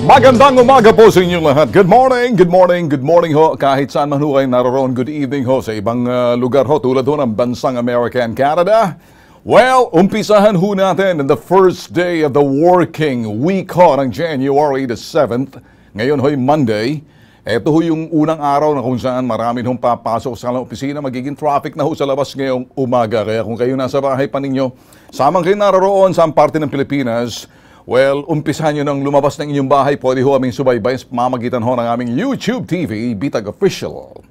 Magandang umaga po sa inyong lahat. Good morning, good morning, good morning ho. Kahit saan man ho kayo naroon, good evening ho sa ibang lugar ho tulad ho ng bansang America and Canada. Well, umpisahan ho natin in the first day of the working week ho ng January the 7th. Ngayon ho'y Monday. Ito ho yung unang araw na kung saan marami hong papasok sa opisina. Magiging traffic na ho sa labas ngayong umaga. Kaya kung kayo nasa bahay pa ninyo, samang kayo naroon sa parte ng Pilipinas, well, umpisahan nyo ng lumabas ng inyong bahay. Pwede ho aming subaybay sa pamamagitan ho ng aming YouTube TV, Bitag Official.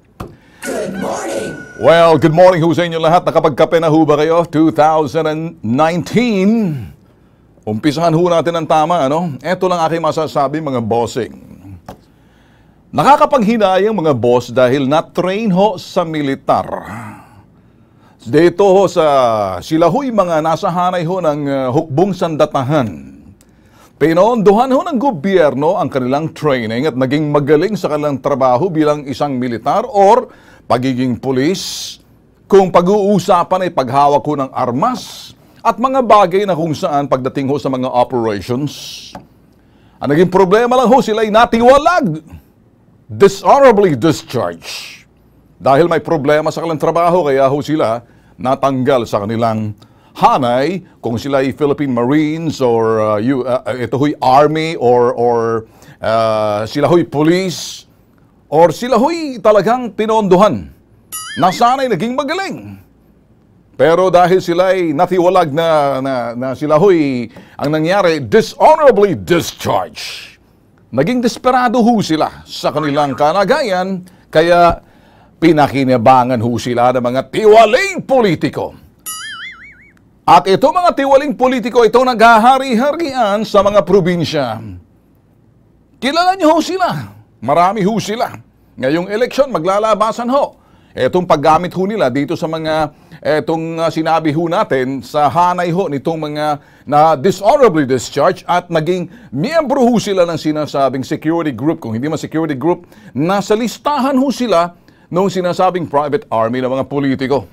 Good morning! Well, good morning ho sa inyo lahat. Nakapagkape na ho ba kayo? 2019. Umpisahan ho natin ang tama, ano? Ito lang aking masasabi, mga bossing. Nakakapanghinayang mga boss dahil na-train ho sa militar. Dito ho sila ho'y mga nasa hanay ho ng hukbong sandatahan. Pinondohan ho ng gobyerno ang kanilang training at naging magaling sa kanilang trabaho bilang isang militar or pagiging pulis. Kung pag-uusapan ay paghawak ho ng armas at mga bagay na kung saan pagdating ho sa mga operations. Ang naging problema lang ho, sila ay natiwalag. Dishonorably discharged. Dahil may problema sa kanilang trabaho, kaya ho sila natanggal sa kanilang hanay, kung sila ay Philippine Marines or ito ho'y Army or sila ho'y police or sila ho'y talagang pinondohan na sana'y naging magaling. Pero dahil sila ay natiwalag na sila ho'y ang nangyari, dishonorably discharged. Naging desperado ho sila sa kanilang kalagayan, kaya pinakinabangan ho sila ng mga tiwaling politiko. At ito mga tiwaling politiko, ito naghahari-harian sa mga probinsya. Kilala niyo ho sila. Marami ho sila. Ngayong eleksyon, maglalabasan ho. Itong paggamit ho nila dito sa mga, sinabi ho natin, sa hanay ho nitong mga na dishonorably discharged at naging miyembro ho sila ng sinasabing security group. Kung hindi man security group, nasa listahan ho sila nung sinasabing private army ng mga politiko.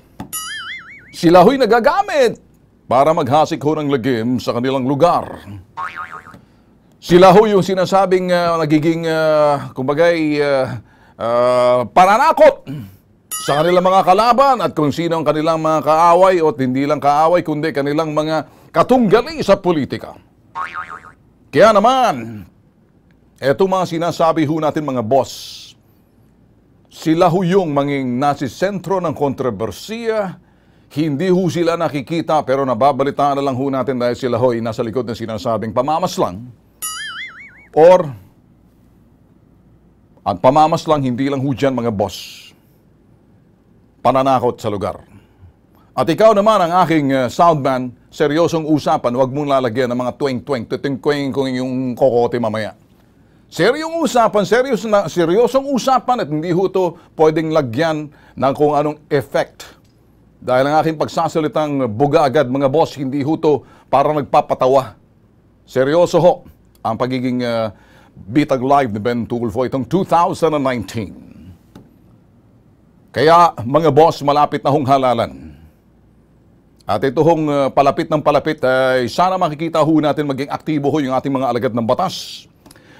Sila ho'y nagagamit para maghasik ho ng lagim sa kanilang lugar. Sila ho yung sinasabing nagiging, pananakot sa kanilang mga kalaban at kung sino ang kanilang mga kaaway o hindi lang kaaway kundi kanilang mga katunggali sa politika. Kaya naman, eto mga sinasabi ho natin mga boss, sila ho yung manging nasisentro ng kontrobersiya, hindi ho sila nakikita pero nababalitaan na lang ho natin dahil sila ho'y nasa likod ng sinasabing pamamaslang. Or, ang pamamaslang hindi lang ho dyan mga boss, pananakot sa lugar. At ikaw naman ang aking soundman, seryosong usapan, huwag mong lalagyan ng mga tweng-tweng, tuting-tweng kung yung kokote mamaya. Seryosong usapan at hindi ho ito pwedeng lagyan ng kung anong effect. Dahil ang aking pagsasalitang buga agad mga boss, hindi ho ito para nagpapatawa. Seryoso ho ang pagiging Bitag Live ni Ben Tulfo itong 2019. Kaya mga boss, malapit na hong halalan. At ito hong palapit ng palapit ay sana makikita ho natin maging aktibo ho yung ating mga alagad ng batas.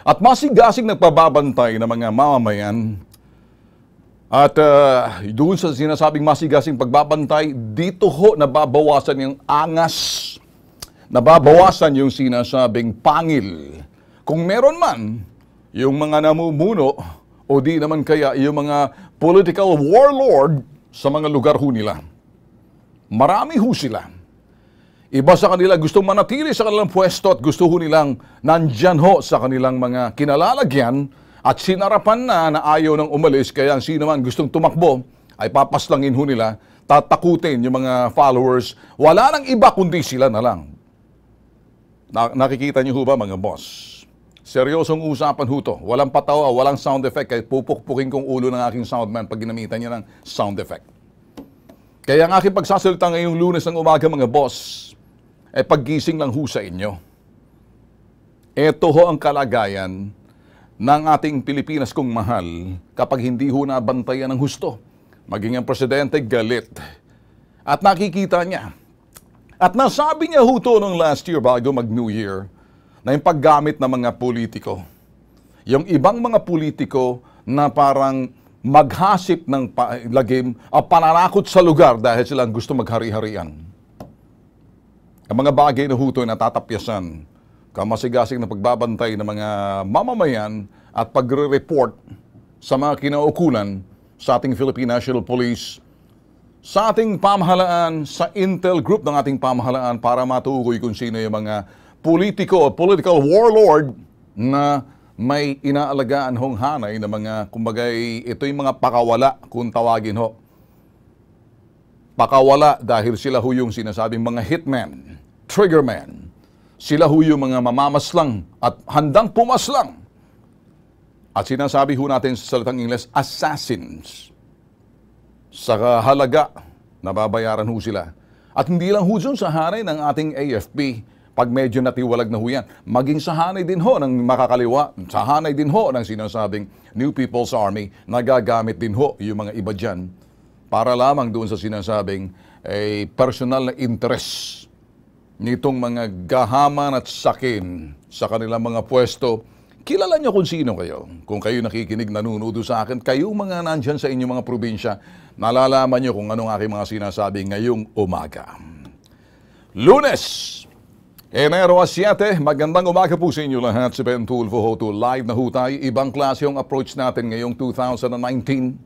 At masigasig nagpababantay ng mga mamamayan. At doon sa sinasabing masigasing pagbabantay, dito ho nababawasan yung angas. Nababawasan yung sinasabing pangil. Kung meron man, yung mga namumuno, o di naman kaya yung mga political warlord sa mga lugar ho nila. Marami ho sila. Iba sa kanila gustong manatili sa kanilang pwesto at gusto ho nilang nandyan ho sa kanilang mga kinalalagyan at sinarapan na ayaw nang umalis kaya ang sino man gustong tumakbo ay papaslangin ho nila, tatakutin yung mga followers. Wala nang iba kundi sila na lang. Nakikita niyo ho ba mga boss? Seryosong usapan ho to. Walang patawa, walang sound effect. Kaya pupukpukin kong ulo ng aking soundman pag ginamitan niya ng sound effect. Kaya ang aking pagsasalita ngayong Lunes ng umaga mga boss, paggising lang ho sa inyo. Ito ho ang kalagayan ng ating Pilipinas kong mahal kapag hindi ho nabantayan ng husto. maging ang presidente galit. At nakikita niya. At nasabi niya ho to nung last year bago mag-New Year na yung paggamit ng mga politiko. Yung ibang mga politiko na parang maghasip ng lagim o pananakot sa lugar dahil silang gusto maghari-harian. Ang mga bagay na huto na tatapyasan, kamasigasig na pagbabantay ng mga mamamayan at pagre-report sa mga kinaukulan sa ating Philippine National Police, sa ating pamahalaan, sa intel group ng ating pamahalaan para matukoy kung sino yung mga politiko o political warlord na may inaalagaan hong hanay na mga, kumbagay, ito yung mga pakawala kung tawagin ho. Pakawala dahil sila ho yung sinasabing mga hitman, triggerman. Sila ho yung mga mamamaslang at handang pumaslang. At sinasabi ho natin sa salitang Ingles, assassins. Sa halaga, nababayaran ho sila. At hindi lang ho dyan sa hanay ng ating AFP, pag medyo natiwalag na ho yan. Maging sa hanay din ho ng makakaliwa, sa hanay din ho ng sinasabing New People's Army, nagagamit din ho yung mga iba dyan para lamang doon sa sinasabing personal na interest nitong mga gahaman at sakin sa kanilang mga pwesto. Kilala nyo kung sino kayo. Kung kayo nakikinig, nanunood sa akin, kayong mga nandyan sa inyong mga probinsya, nalalaman nyo kung anong aking mga sinasabi ngayong umaga. Lunes, Enero 7, magandang umaga po sa inyo lahat. Si Ben Tulfo ho to live na ho tayo. Ibang klase yung approach natin ngayong 2019.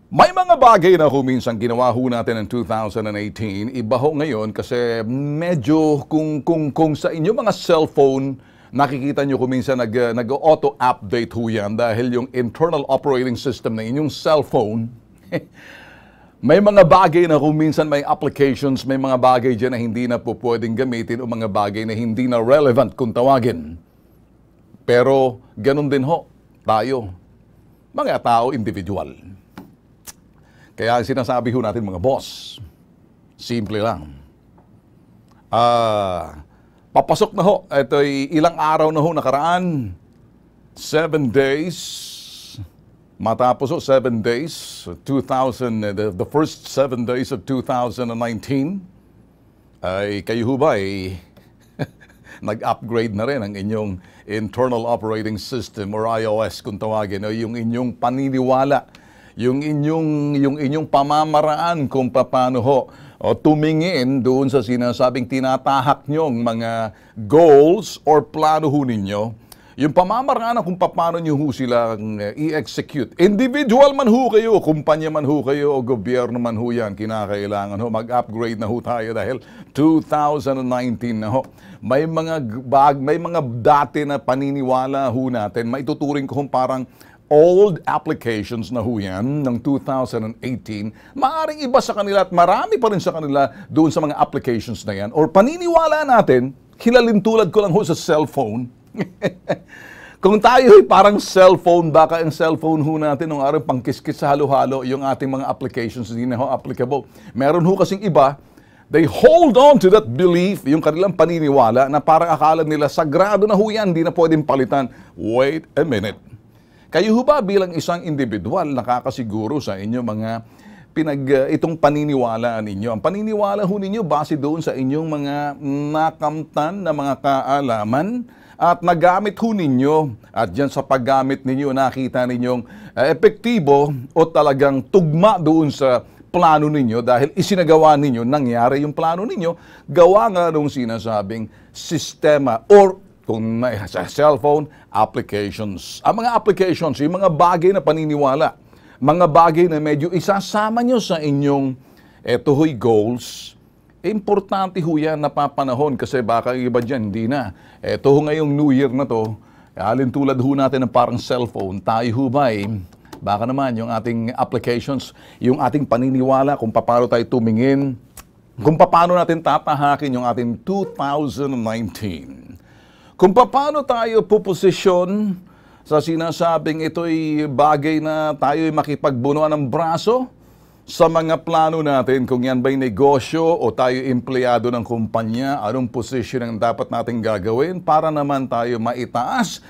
May mga bagay na minsan ginawa ho natin ng 2018. Iba ho ngayon kasi medyo kung sa inyo mga cellphone, nakikita nyo kung minsan nag-auto-update ho yan dahil yung internal operating system ng inyong cellphone, may mga bagay na kung minsan may applications, may mga bagay dyan na hindi na po pwedeng gamitin o mga bagay na hindi na relevant kung tawagin. Pero ganun din ho, tayo, mga tao individual. Kaya sinasabi ho natin mga boss, simple lang. Papasok na ho. Ito'y ilang araw na ho nakaraan. 7 days. Matapos ho, 7 days. The first 7 days of 2019. Ay kayo ho ba nag-upgrade na rin ang inyong internal operating system or iOS kung tawagin. O yung inyong paniniwala. Yung inyong pamamaraan kung paano ho o tumingin doon sa sinasabing tinatahak nyong mga goals or plano ho ninyo, yung pamamaraan kung paano nyo ho silang i-execute. Individual man ho kayo, kumpanya man ho kayo, o gobyerno man ho yan, kinakailangan ho, mag-upgrade na ho tayo dahil 2019 na ho. May mga dati na paniniwala ho natin, maituturing ko parang old applications na ho yan ng 2018, maaaring iba sa kanila at marami pa rin sa kanila doon sa mga applications na yan. Or paniniwala natin, hilalintulad ko lang ho sa cellphone. Kung tayo parang cellphone, baka ang cellphone ho natin nung araw pangkiskis sa halo-halo, yung ating mga applications hindi na ho applicable. Meron ho kasing iba, they hold on to that belief, yung kanilang paniniwala na parang akala nila sagrado na ho yan, hindi na pwedeng palitan. Wait a minute. Kayo ho ba bilang isang individual nakakasiguro sa inyo mga itong paniniwalaan ninyo? Ang paniniwala ho ninyo base doon sa inyong mga nakamtan na mga kaalaman at nagamit ho ninyo at dyan sa paggamit ninyo nakita ninyong epektibo o talagang tugma doon sa plano ninyo dahil isinagawa ninyo, nangyari yung plano ninyo, gawa nga nung sinasabing sistema or kung sa cellphone, applications. Ang mga applications, yung mga bagay na paniniwala, mga bagay na medyo isasama nyo sa inyong ho'y goals, importante ho yan napapanahon kasi baka iba dyan, hindi na. Ito ho ngayong New Year na to, alin tulad ho natin ng parang cellphone, tayo ho ba baka naman yung ating applications, yung ating paniniwala kung paano tayo tumingin, kung paano natin tatahakin yung ating 2019. Kung paano tayo puposisyon sa sinasabing ito'y bagay na tayo'y makipagbunuan ng braso sa mga plano natin, kung yan ba'y negosyo o tayo empleyado ng kumpanya, anong posisyon ang dapat natin gagawin para naman tayo maitaas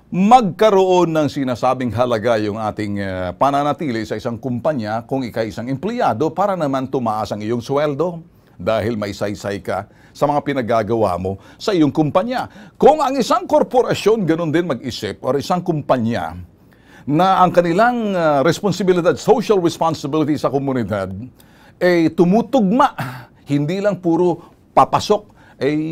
magkaroon ng sinasabing halaga yung ating pananatili sa isang kumpanya kung ikay isang empleyado para naman tumaas ang iyong sweldo dahil may saysay ka sa mga pinagagawa mo sa iyong kumpanya. Kung ang isang korporasyon ganun din mag-isip o isang kumpanya na ang kanilang responsibilidad, social responsibility sa komunidad ay tumutugma, hindi lang puro papasok,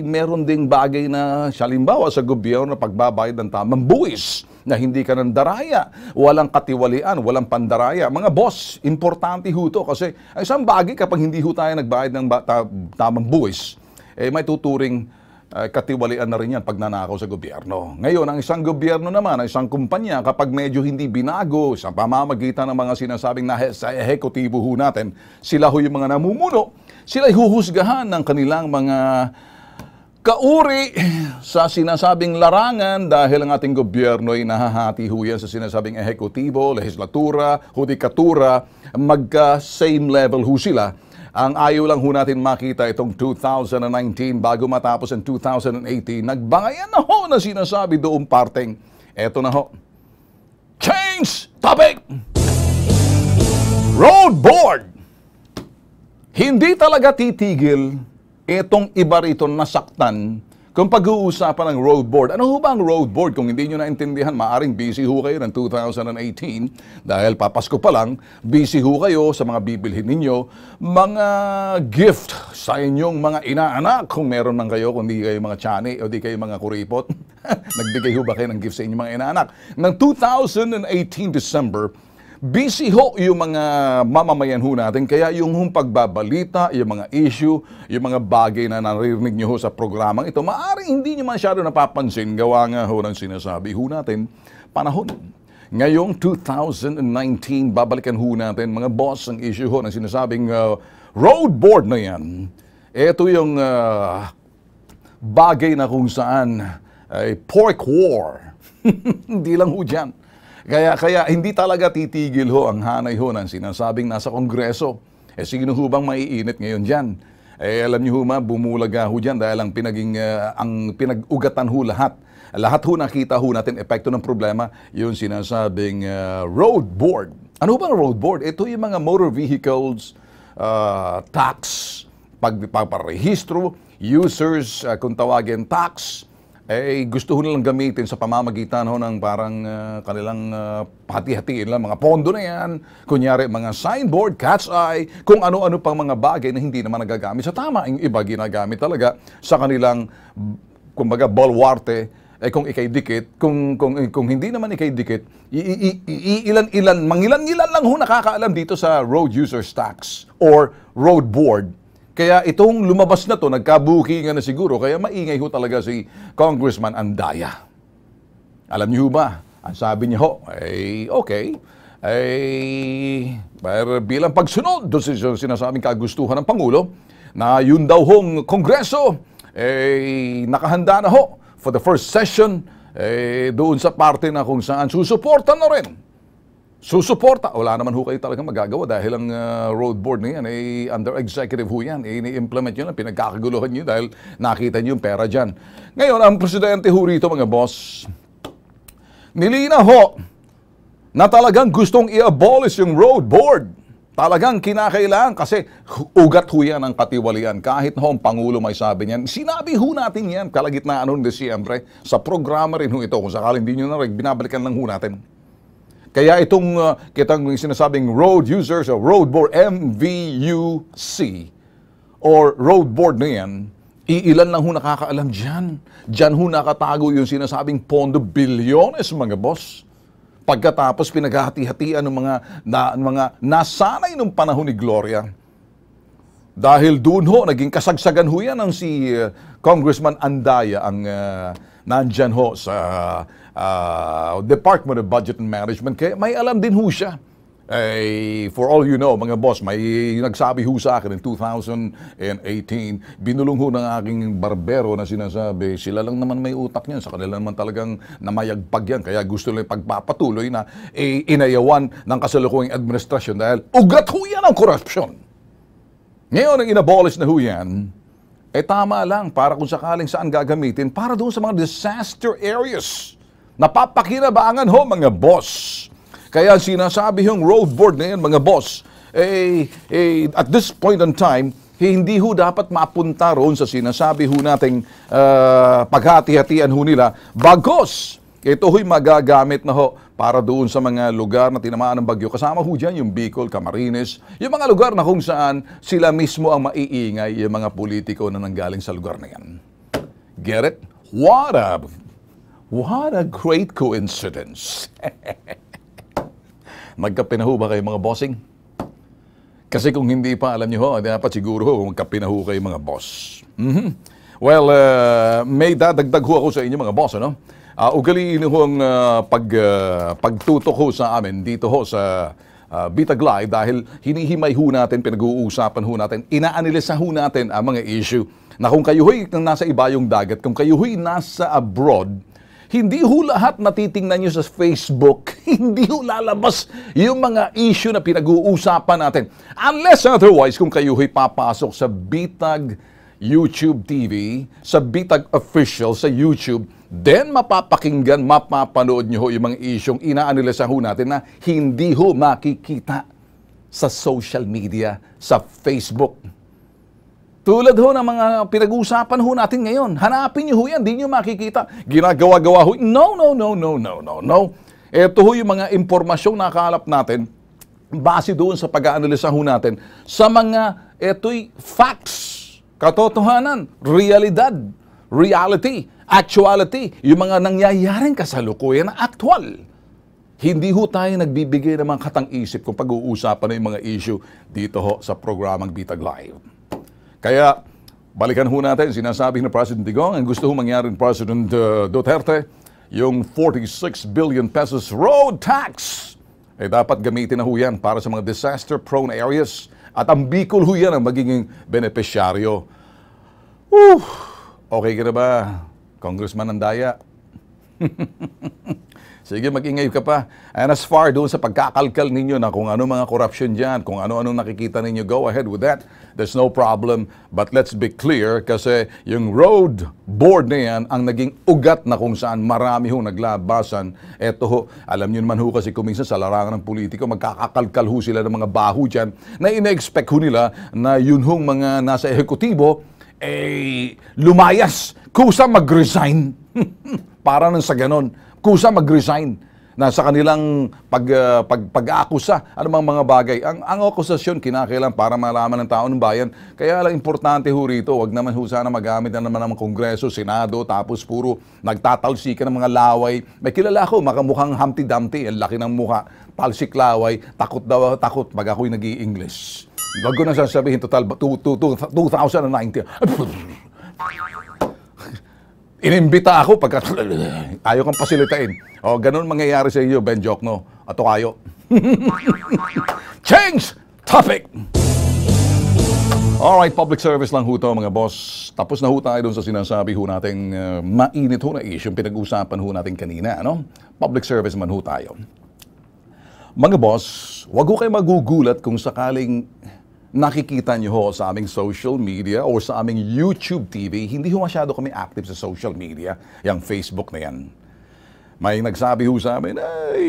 meron ding bagay na halimbawa sa gobyerno na pagbabayad ng tamang buwis na hindi ka nandaraya, walang katiwalian, walang pandaraya. Mga boss, importante ho to kasi isang bagay kapag hindi ho tayo nagbayad ng tamang buwis, may tuturing katiwalian na rin yan pag nanakaw sa gobyerno. Ngayon, ang isang gobyerno naman, ang isang kumpanya, kapag medyo hindi binago sa pamamagitan ng mga sinasabing sa ehekutibo ho natin, sila ho yung mga namumuno, sila huhusgahan ng kanilang mga kauri sa sinasabing larangan dahil ang ating gobyerno ay nahahati ho yan sa sinasabing ehekutibo, legislatura, hudikatura, magka-same level ho sila. Ang ayaw lang ho natin makita itong 2019 bago matapos ang 2018, nagbangayan na ho na sinasabi doong parteng, eto na ho. Change topic! Road board! Hindi talaga titigil itong iba rito nasaktan kung pag-uusapan ng road board. Ano ho ba ang road board? Kung hindi nyo naintindihan, maaring busy ho kayo ng 2018 dahil papasko pa lang, busy ho kayo sa mga bibilhin ninyo, mga gift sa inyong mga inaanak kung meron man kayo, kung di kayo mga tsani o di kayo mga kuripot. Nagbigay ho ba kayo ng gift sa inyong mga inaanak? Ng 2018 December, busy ho yung mga mamamayan ho natin, kaya yung pagbabalita, yung mga issue, yung mga bagay na naririnig nyo ho sa programang ito, maaaring hindi nyo masyado napapansin, gawa nga ho ng sinasabi ho natin, panahon. Ngayong 2019, babalikan ho natin, mga boss, ang issue ho ng sinasabing road board na yan. Ito yung bagay na kung saan ay pork war. Hindi lang ho dyan. Kaya hindi talaga titigil ho ang hanay ho ng sinasabing nasa Kongreso. Sino ho bang maiinit ngayon dyan? Alam niyo ho bumulaga ho dyan dahil ang pinag-ugatan ho lahat. Lahat ho nakita ho natin epekto ng problema, yung sinasabing road board. Ano bang road board? Ito yung mga motor vehicles tax, pagpaparehistro, users, kung tawagin tax, gusto ho nilang gamitin sa pamamagitan ho ng parang kanilang hati-hatiin lang mga pondo na yan, kunyari mga signboard, cat's eye, kung ano-ano pang mga bagay na hindi naman nagagamit sa tama. Yung iba ginagamit talaga sa kanilang, kumbaga, balwarte, kung ikay dikit, kung hindi naman ikay dikit, mangilan-ilan lang ho nakakaalam dito sa road users tax or road board. Kaya itong lumabas na to, nagkabukingan na siguro, kaya maingay ho talaga si Congressman Andaya. Alam niyo ba, ang sabi niya ho, okay, bilang pagsunod doon sa sinasabing kagustuhan ng Pangulo, na yun daw hong Kongreso, nakahanda na ho for the first session, doon sa parte na kung saan susuportan na rin. Susuporta. Wala naman ho kayo talagang magagawa dahil ang road board na yan under executive ho yan. Ini-implement nyo lang, pinagkakaguluhan nyo dahil nakita nyo yung pera dyan. Ngayon, ang presidente ho rito, mga boss, nilina ho na talagang gustong i-abolish yung road board. Talagang kinakailangan kasi ugat ho yan ang katiwalian. Kahit ho ang Pangulo may sabi niyan, sinabi ho natin yan kalagitnaan noong Desyembre sa programa rin ho ito. Kung sakaling hindi nyo na rin, binabalikan lang ho natin. Kaya itong kitang sinasabing road users o road board, MVUC or road board na yan, iilan lang ho nakakaalam dyan. Dyan ho nakatago yung sinasabing pondo bilyones, mga boss. Pagkatapos pinaghati-hatian ng mga nasanay nung panahon ni Gloria. Dahil doon ho, naging kasagsagan ho yan ang si Congressman Andaya ang nandyan ho sa Department of Budget and Management. Kaya may alam din ho siya. For all you know, mga boss, may nagsabi ho sa akin in 2018, binulong ho ng aking barbero na sinasabi, sila lang naman may utak niyan, sa kanila naman talagang namayagpag yan, kaya gusto nila pagpapatuloy na inayawan ng kasalukuyang administrasyon dahil ugat ho yan ang korupsyon. Ngayon, ang inabolish na ho yan, tama lang para kung sakaling saan gagamitin para doon sa mga disaster areas. Napapakinabangan ho mga boss. Kaya sinasabi yung road board na yan mga boss, at this point in time, hindi ho dapat mapunta roon sa sinasabi ho nating paghati-hatian ho nila. Bagos, ito ho'y magagamit na ho para doon sa mga lugar na tinamaan ng bagyo. Kasama ho dyan yung Bicol, Camarines, yung mga lugar na kung saan sila mismo ang maiingay, yung mga politiko na nanggaling sa lugar na yan. Get it? What a great coincidence. Magkape na ho ba kayo mga bossing? Kasi kung hindi pa, alam nyo ho, dapat siguro ho, magkape na ho kayo mga boss. Well, may dadagdag ho ako sa inyo mga boss, ano? Ugaliin ho ang pagtutok ho sa amin dito ho sa Bitag Live dahil hinihimay ho natin, pinag-uusapan ho natin, inaanalisa ho natin ang mga issue na kung kayo ho'y nasa ibayong dagat, kung kayo ho'y nasa abroad, hindi ho lahat natitingnan nyo sa Facebook, hindi ho lalabas yung mga issue na pinag-uusapan natin. Unless otherwise, kung kayo ho'y papasok sa Bitag YouTube TV, sa Bitag Official sa YouTube, then mapapakinggan, mapapanood nyo ho yung mga isyong inaanalisa ho natin na hindi ho makikita sa social media, sa Facebook. Tulad ho ng mga pinag-uusapan ho natin ngayon. Hanapin nyo ho yan, di nyo makikita. Ginagawa-gawa ho. No. Ito ho yung mga impormasyong nakakalap natin base doon sa pag-aanalisa ho natin sa mga ito'y facts, katotohanan, reality, actuality, yung mga nangyayaring kasalukuyan na aktwal. Hindi ho tayo nagbibigay ng mga katang-isip kung pag-uusapan na yung mga issue dito ho sa programang Bitag Live. Kaya, balikan ho natin, sinasabi ng President Digong, ang gusto ho mangyari ng President Duterte, yung 46 billion pesos road tax, dapat gamitin na ho yan para sa mga disaster-prone areas. At ang Bicol ho yan ang magiging benepisyaryo. Okay ka na ba, Congressman Andaya? Sige, mag-ingay ka pa. And as far doon sa pagkakalkal ninyo na kung ano mga corruption dyan, kung ano-ano nakikita ninyo, go ahead with that. There's no problem. But let's be clear kasi yung road board na yan ang naging ugat na kung saan marami hong naglabasan. Eto ho, alam nyo naman ho kasi kuminsan sa larangan ng politiko, magkakakalkal ho sila ng mga baho dyan na ina-expect ho nila na yun hong mga nasa ehekutibo, lumayas, kusa mag-resign. Para nang sa ganon. Kusa mag-resign na sa kanilang pag-aakusa, anumang mga bagay. Ang akusasyon kinakailan para malaman ng tao ng bayan. Kaya lang importante ho rito, wag naman ho sana magamit na naman ng Kongreso, Senado, tapos puro nagtatalsikan ng mga laway. May kilala ko, makamukhang Humpty Dumpty, ang laki ng mukha, talsik laway, takot daw, takot pag ako'y nag-i-English. Wag ko na sasabihin total 2019. Inimbita ako pagka ayaw kang pasilitain. O, ganun mangyayari sa iyo, Ben Jokno. Ato kayo. Change topic! Alright, public service lang ho to, mga boss. Tapos na ho tayo dun sa sinasabi ho nating mainit ho na issue, yung pinag-usapan ho natin kanina, ano? Public service man ho tayo. Mga boss, wag ho kayo magugulat kung sakaling nakikita nyo ho sa aming social media or sa aming YouTube TV, hindi ho masyado kami active sa social media, yung Facebook na yan. May nagsabi ho sa amin, ay,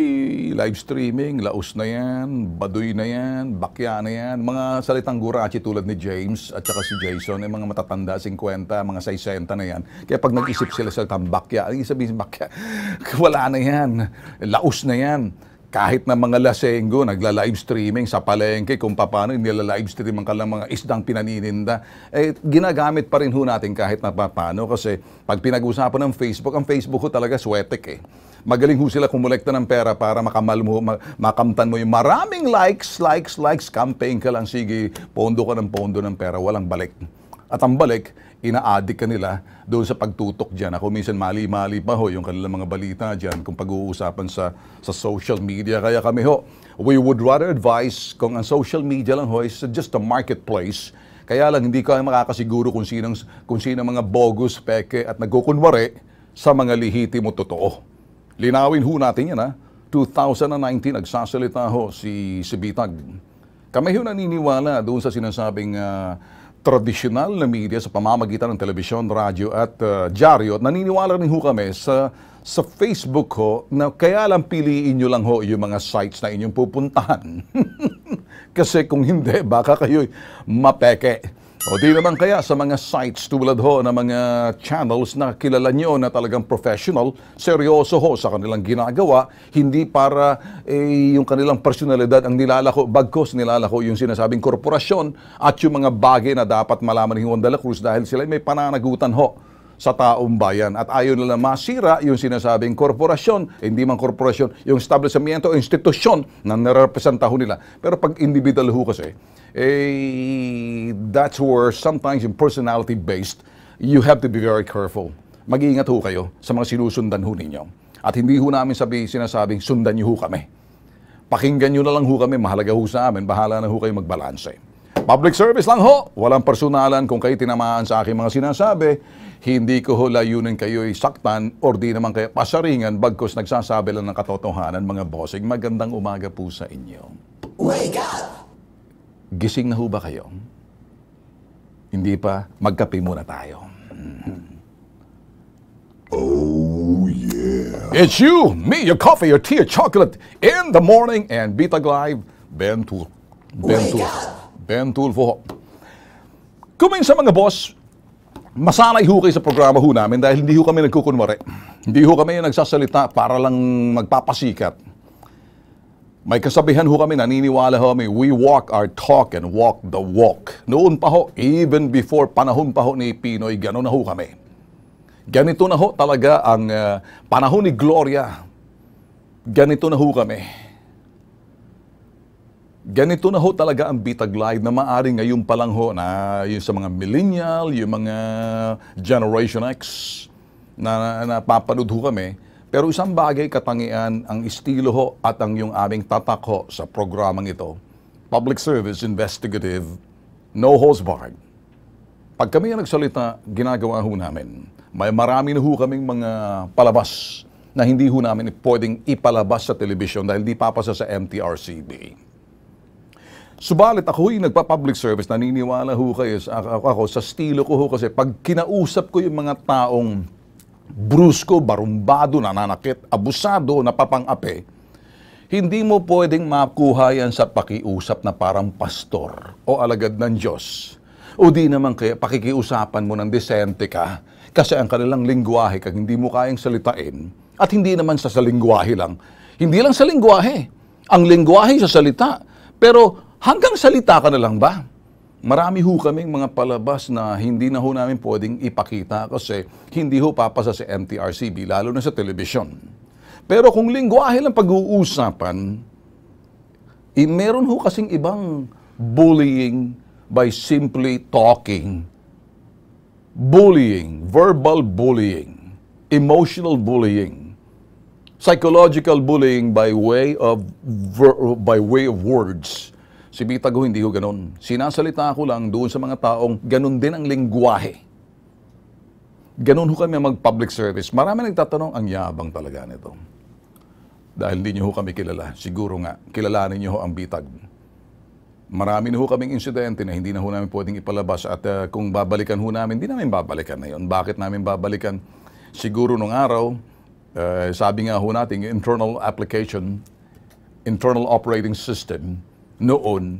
live streaming, laos na yan, baduy na yan, bakya na yan, mga salitang gurachi tulad ni James at saka si Jason, yung mga matatanda, 50, mga 60 na yan. Kaya pag nag-isip sila salitang bakya, ang sabihin bakya, wala na yan, laos na yan. Kahit na mga lasenggo, nagla-live streaming sa palengke kung paano nila-live stream ang kalang mga isdang pinanininda, ginagamit pa rin ho natin kahit na paano kasi pag pinag-usapan ng Facebook, ang Facebook ho talaga swetek eh. Magaling ho sila kumulekta ng pera para makamtan mo yung maraming likes, campaign ka lang, sige, pondo ka ng pondo ng pera, walang balik. At ang balik, ina-addict ka nila doon sa pagtutok dyan. Ako minsan mali-mali pa ho yung kanilang mga balita dyan kung pag-uusapan sa social media. Kaya kami ho, we would rather advise kung ang social media lang ho is just a marketplace. Kaya lang hindi ka makakasiguro kung sino mga bogus, peke at nagkukunwari sa mga lihitimo totoo. Linawin ho natin yan ha. 2019 nagsasalita ho si Bitag. Kami ho naniniwala doon sa sinasabing tradisyonal na media sa pamamagitan ng telebisyon, radyo at dyaryo. Naniniwala rin ho kami sa Facebook ho na kaya lang piliin nyo lang ho yung mga sites na inyong pupuntahan. Kasi kung hindi, baka kayo'y mapeke. O di naman kaya sa mga sites tulad ho ng mga channels na kilala nyo na talagang professional, seryoso ho sa kanilang ginagawa, hindi para yung kanilang personalidad ang nilalako, bagkos nilalako yung sinasabing korporasyon at yung mga bagay na dapat malaman ni Juan de la Cruz dahil sila may pananagutan ho sa taong bayan. At ayaw nila masira yung sinasabing korporasyon, hindi man korporasyon, yung establishmento o institusyon na narepresenta ho nila. Pero pag individual ho kasi, that's where sometimes in personality-based, you have to be very careful. Mag-iingat ho kayo sa mga sinusundan ho ninyo. At hindi ho namin sinasabing sundan niyo ho kami. Pakinggan niyo na lang ho kami, mahalaga ho sa amin, bahala na ho kayo magbalanse. Public service lang ho, walang personalan kung kayo tinamaan sa aking mga sinasabi, hindi ko ho layunin kayo'y saktan or di naman kayo pasaringan bagkos nagsasabi lang ng katotohanan mga bossing. Magandang umaga po sa inyo. Wake up! Gising na ho ba kayo? Hindi pa? Magkape muna tayo. Oh, yeah. It's you, me, your coffee, your tea, your chocolate in the morning and Bitag Live, Ben Tulfo. Kuminsan mga boss, masanay ho kayo sa programa ho namin dahil hindi ho kami nagkukunwari. Hindi ho kami nagsasalita para lang magpapasikat. May kasabihan ho kami, naniniwala ho kami, we walk our talk and walk the walk. Noon pa ho, even before panahon pa ho ni Pinoy, gano'n na ho kami. Ganito na ho talaga ang panahon ni Gloria. Ganito na ho kami. Ganito na ho talaga ang Bitag Live na maaring ngayon pa lang ho na yung sa mga millennial, yung mga Generation X na napapanood ho kami. Pero isang bagay katangian ang estilo ho at ang yung aming tatak ho sa programang ito. Public service, investigative, no holds barred. Pag kami nagsalita, ginagawa ho namin. May marami na ho kaming mga palabas na hindi ho namin pwedeng ipalabas sa telebisyon dahil di papasa sa MTRCB. Subalit ako'y nagpa-public service, naniniwala ho kayo ako sa estilo ko ho kasi pag kinausap ko yung mga taong brusko, barumbado, nananakit, abusado, napapang-ape, hindi mo pwedeng makuha yan sa pakiusap na parang pastor o alagad ng Diyos. O di naman kaya pakikiusapan mo ng desente ka kasi ang kanilang lingwahe kag hindi mo kayang salitain at hindi naman sa lingwahe lang. Hindi lang sa lingwahe. Ang lingwahe sa salita. Pero hanggang salita ka na lang ba? Marami ho kaming mga palabas na hindi na ho namin pwedeng ipakita kasi hindi ho papasa sa MTRCB, lalo na sa telebisyon. Pero kung lingwahe lang pag-uusapan, meron ho kasing ibang bullying by simply talking. Bullying, verbal bullying, emotional bullying, psychological bullying by way of words. Si Bitag ho, hindi ho ganun. Sinasalita ko lang doon sa mga taong ganun din ang lingwahe. Ganun ho kami mag-public service. Marami nagtatanong, ang yabang talaga nito. Dahil hindi nyo ho kami kilala. Siguro nga, kilalanin nyo ho ang Bitag. Marami na ho kaming insidente na hindi na ho namin pwedeng ipalabas. At kung babalikan ho namin, hindi namin babalikan na yun. Bakit namin babalikan? Siguro nung araw, sabi nga ho natin, internal application, internal operating system, noon,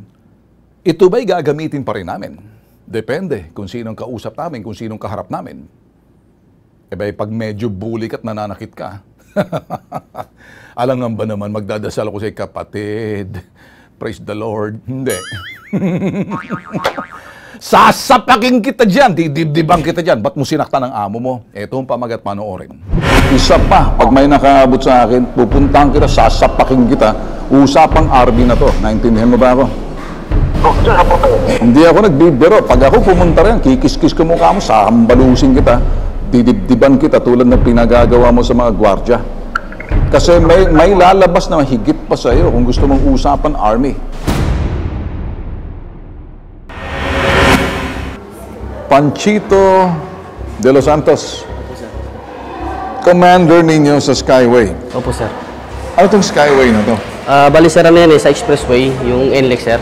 ito ba'y gagamitin pa rin namin? Depende kung sinong kausap namin, kung sinong kaharap namin. Ba'y pag medyo bulik at nananakit ka, alangan ba naman magdadasal ako sa kapatid, praise the Lord, hindi. Sasapakin kita dyan, didibdibang kita dyan, ba't mo sinaktan ng amo mo? Ito ang pamagat panoorin. Isa pa, pag may nakaabot sa akin, pupuntahan kita, sasapakin kita. Usapang RB na to. Naintindihan mo ba ako? Hindi ako nagbibiro. Pag ako pumunta rin, kikis-kis ka mukha mo, sahambalusin kita, didibdiban kita tulad ng pinagagawa mo sa mga gwardya. Kasi may lalabas na higit pa sa iyo kung gusto mong usapan Army. Panchito de los Santos. Commander ninyo sa Skyway. Opo, sir. Ano itong Skyway na to? Bali, sir, sa expressway, yung NLEX, sir.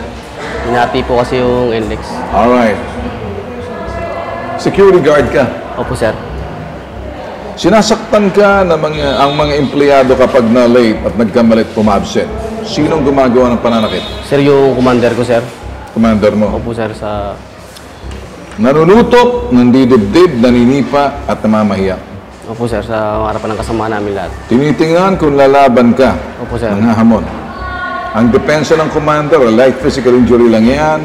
Hinati po kasi yung NLEX. Alright. Security guard ka. Opo, sir. Sinasaktan ka ng ang mga empleyado kapag na-late at nagkamalit pumabsent. Sinong gumagawa ng pananakit? Sir, yung commander ko, sir. Commander mo. Opo, sir, sa... Nanunutok, nandidibdib, naninipa at namamahiya. Opo, sir, sa harapan ng kasama namin lahat. Tinitingnan kung lalaban ka. Opo, sir. Ng hahamon. Ang depensa ng commander, light physical injury lang yan.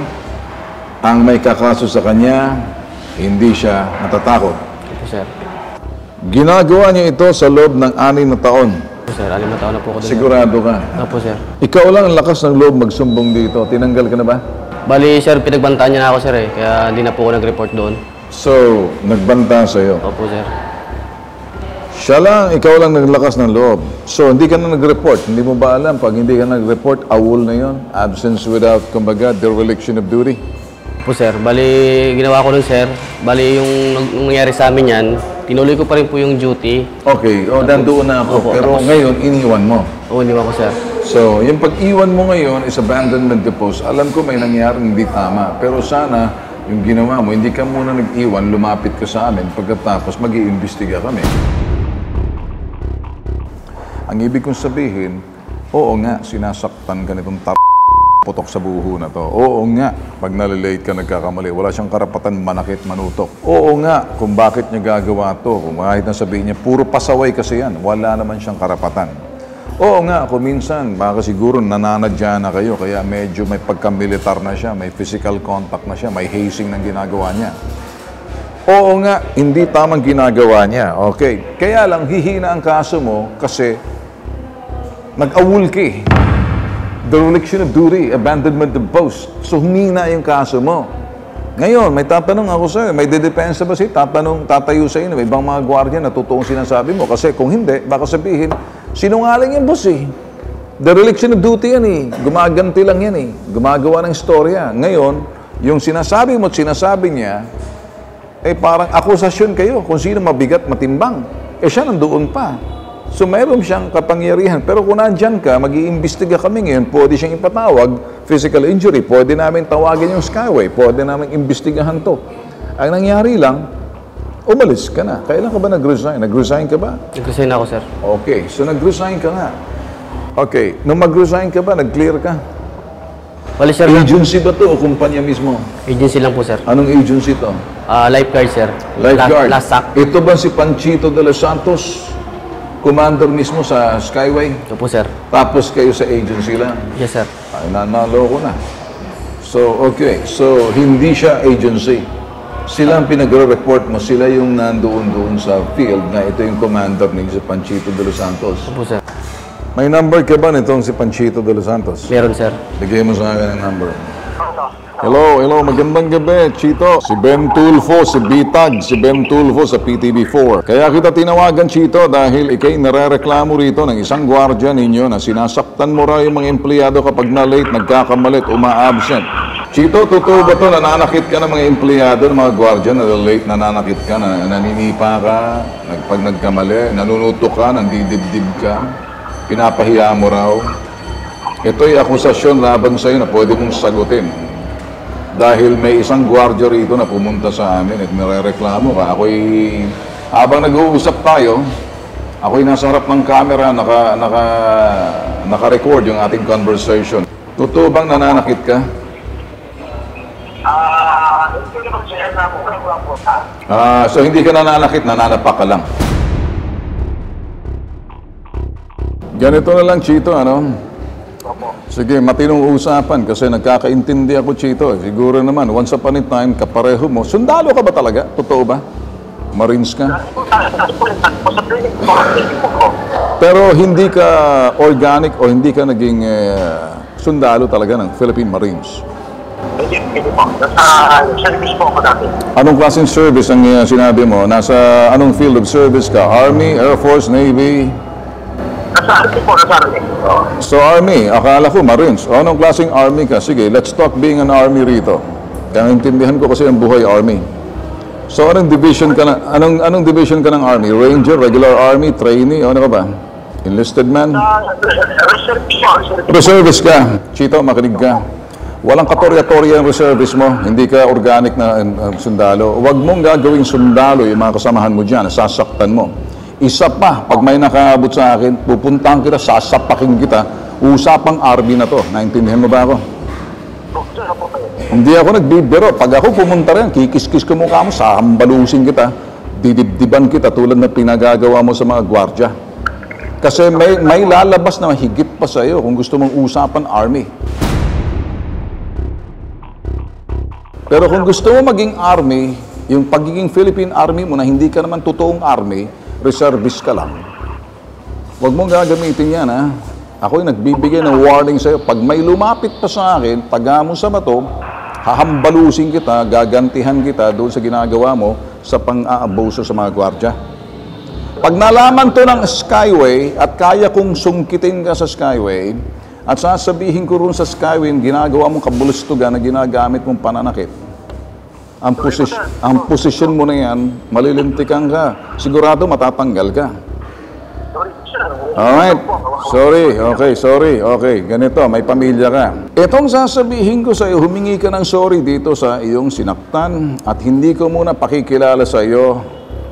Ang may kakaso sa kanya, hindi siya natatakot. Opo, sir. Ginagawa niya ito sa loob ng 6 na taon. Opo, sir. 6 na taon na po ako doon. Sigurado ka. Opo, sir. Ikaw lang ang lakas ng loob magsumbong dito. Tinanggal ka na ba? Bali, sir, pinagbantaan niya na ako, sir, eh. Kaya hindi na po ako nag-report doon. So, nagbanta sa'yo. Opo, sir. Siya lang, ikaw lang naglakas ng loob. So, hindi ka na nag-report. Hindi mo ba alam, pag hindi ka nag-report, awol na yon. Absence without, kumbaga, dereliction of duty. Opo, sir. Bali, ginawa ko nun, sir. Bali, yung nangyari sa amin yan, tinuloy ko pa rin po yung duty. Okay, nandoon na ako. Opo, Pero ngayon, iniwan mo. Oo, hindi ko, sir. So, yung pag-iwan mo ngayon is abandonment of post. Alam ko may nangyaring hindi tama. Pero sana, yung ginawa mo, hindi ka muna nag-iwan, lumapit ka sa amin. Pagkatapos, mag-iimbestiga kami. Ang ibig kong sabihin, oo nga, sinasaktan ka nitong putok sa buho na to. Oo nga, pag nalilate ka, nagkakamali. Wala siyang karapatan manakit, manutok. Oo nga, kung bakit niya gagawa to. Kung kahit na sabihin niya, puro pasaway kasi yan. Wala naman siyang karapatan. Oo nga, kung minsan, baka siguro nananadya na kayo, kaya medyo may pagka-militar na siya, may physical contact na siya, may hazing ng ginagawa niya. Oo nga, hindi tamang ginagawa niya. Okay. Kaya lang, hihina ang kaso mo kasi nag-awol ka eh. Dereliction of duty, abandonment of post. So, humina yung kaso mo. Ngayon, may tatanong ako sa'yo, may dedepensa ba siya? Tatayo sa inyo, may ibang mga gwardiya na totoong sinasabi mo. Kasi kung hindi, baka sabihin, sinungaling yung boss eh. Dereliction of duty yan eh. Gumaganti lang yan eh. Gumagawa ng istorya. Ngayon, yung sinasabi mo at sinasabi niya, eh parang akusasyon kayo kung sino mabigat, matimbang. Eh siya nandoon pa. So mayroon siyang kapangyarihan. Pero kung nandyan ka, mag-iimbestiga kami ngayon, pwede siyang ipatawag, physical injury, pwede namin tawagin yung Skyway, pwede namin imbestigahan to. Ang nangyari lang, umalis ka na. Kailan ka ba nag-resign? Nag-resign ka ba? Nag-resign ako, sir. Okay, so nag-resign ka nga. Okay, nung mag-resign ka ba, nag-clear ka? Bali, sir. Agency ba to o kumpanya mismo? Agency lang po, sir. Anong agency to? Lifeguard, sir. Lifeguard. Last sack. Ito ba si Panchito de los Santos? Commander mismo sa Skyway? Ito po, sir. Tapos kayo sa agency lang? Yes, sir. Ay, naloko na. So, okay. So, hindi siya agency. Sila ang pinagre-report mo. Sila yung nandoon sa field na ito yung commander ni si Panchito de los Santos. Ito po, sir. May number ka ba nitong si Panchito de los Santos? Meron, sir. Bigay mo sa akin ang number. Hello, magandang gabi, Chito. Si Ben Tulfo, si Bitag, si Ben Tulfo sa PTV4. Kaya kita tinawagan, Chito, dahil ikay narereklamo rito ng isang gwardiya ninyo na sinasaktan mo raw yung mga empleyado kapag na-late, nagkakamalit, uma-absent. Chito, totoo ba ito? Nananakit ka ng mga empleyado, ng mga gwardiya na late, nananakit ka, naninipa ka, pag nagkamali, nanunutok ka, nandidibdib ka, pinapahiya mo raw. Ito'y akusasyon laban sa'yo na pwede mong sagutin. Dahil may isang gwardiya rito na pumunta sa amin at nirereklamo ka. Habang nag-uusap tayo, ako'y nasa harap ng camera, naka-record yung ating conversation. Totoo bang nananakit ka? Hindi naman siya na po. So hindi ka nananakit, nananapak ka lang. Ganito na lang, Chito, ano? Sige, matinong usapan kasi nagkakaintindi ako, Chito. Siguro naman, once upon a time, kapareho mo. Sundalo ka ba talaga? Totoo ba? Marines ka? Pero hindi ka organic o hindi ka naging sundalo talaga ng Philippine Marines? Hindi po. Nasa service po ako dati. Anong klaseng service ang sinabi mo? Nasa anong field of service ka? Army, Air Force, Navy? Nasa Army po, nasa Army. So Army, akala ko Marines. O anong klaseng Army ka? Sige, let's talk being an Army rito. Kaya intindihan ko kasi ang buhay Army. So anong division ka na, anong division ka ng Army? Ranger, regular Army, trainee, ano ka ba? Enlisted man? Reservist po. Reservist ka. Chito, makinig ka. Walang katorya-torya ang reservist mo, hindi ka organic na sundalo. Huwag mong gagawing sundalo yung mga kasamahan mo dyan, sasaktan mo. Isa pa, pag may nakaabot sa akin, pupuntahan kita, sasapakin kita, usapang army na to. Naintindihan mo ba ako? Hindi ako nagbibiro. Pag ako pumunta rin, kikis-kis ko mukha mo, sahambalusin kita, didibdiban kita tulad na pinagagawa mo sa mga gwardya. Kasi may lalabas na higit pa sa iyo kung gusto mong usapan army. Pero kung gusto mo maging army, yung pagiging Philippine Army mo na hindi ka naman totoong army, reservist ka lang. Huwag mong gagamitin yan, ha? Ako'y nagbibigay ng warning sa'yo. Pag may lumapit pa sa akin, tagamo sa bato, hahambalusin kita, gagantihan kita doon sa ginagawa mo sa pang-aabuso sa mga gwardya. Pag nalaman to ng Skyway at kaya kong sungkitin ka sa Skyway, at sasabihin ko rin sa Skyway, ginagawa mong kabulustugan na ginagamit mong pananakit. Ang posisyon mo na yan, malilintikan ka. Sigurado matatanggal ka. Alright. Sorry. Okay. Ganito, may pamilya ka. Itong sasabihin ko sa iyo, humingi ka ng sorry dito sa iyong sinaktan at hindi ko muna pakikilala sa iyo.